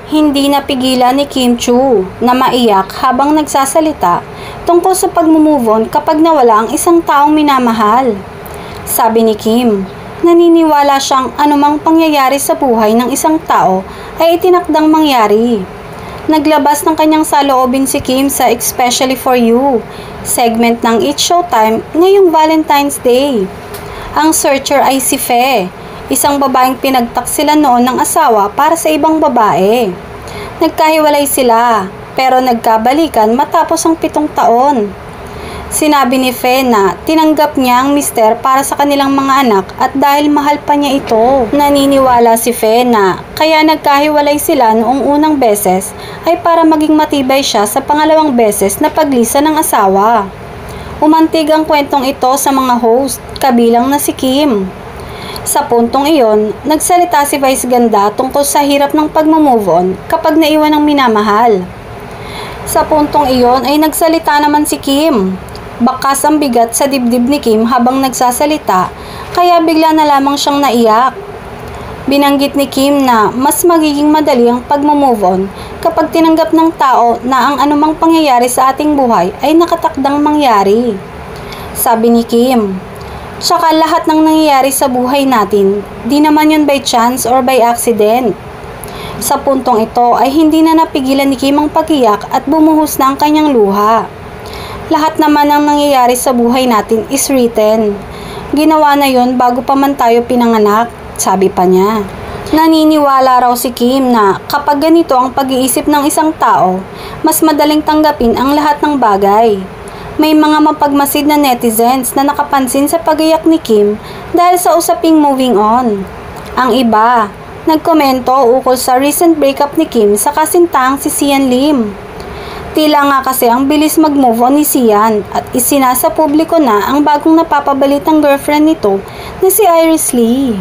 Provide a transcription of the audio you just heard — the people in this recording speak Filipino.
Hindi napigilan ni Kim Chu na maiyak habang nagsasalita tungkol sa pag-move on kapag nawala ang isang taong minamahal. Sabi ni Kim, naniniwala siyang anumang pangyayari sa buhay ng isang tao ay itinakdang mangyari. Naglabas ng kanyang saloobin si Kim sa Especially For You segment ng It's Showtime ngayong Valentine's Day. Ang searcher ay si Fe, isang babaeng pinagtaksilan noon ng asawa para sa ibang babae. Nagkahiwalay sila, pero nagkabalikan matapos ang 7 taon. Sinabi ni Fe na tinanggap niya ang mister para sa kanilang mga anak at dahil mahal pa niya ito. Naniniwala si Fe na kaya nagkahiwalay sila noong unang beses ay para maging matibay siya sa pangalawang beses na paglisan ng asawa. Umantig ang kwentong ito sa mga host, kabilang na si Kim. Sa puntong iyon, nagsalita si Vice Ganda tungkol sa hirap ng pag-move on kapag naiwan ng minamahal. Sa puntong iyon ay nagsalita naman si Kim. Bakas ang bigat sa dibdib ni Kim habang nagsasalita, kaya bigla na lamang siyang naiyak. Binanggit ni Kim na mas magiging madali ang pag-move on kapag tinanggap ng tao na ang anumang pangyayari sa ating buhay ay nakatakdang mangyari. Sabi ni Kim, tsaka lahat ng nangyayari sa buhay natin, di naman yun by chance or by accident. Sa puntong ito ay hindi na napigilan ni Kim ang pag-iyak at bumuhos na ang kanyang luha. Lahat naman ng nangyayari sa buhay natin is written. Ginawa na yun bago pa man tayo pinanganak, sabi pa niya. Naniniwala raw si Kim na kapag ganito ang pag-iisip ng isang tao, mas madaling tanggapin ang lahat ng bagay. May mga mapagmasid na netizens na nakapansin sa pag-iyak ni Kim dahil sa usaping moving on. Ang iba, nagkomento ukol sa recent breakup ni Kim sa kasintaang si Sian Lim. Tila nga kasi ang bilis mag-move on ni Sian at isinasa publiko na ang bagong napapabalitang girlfriend nito na si Iris Lee.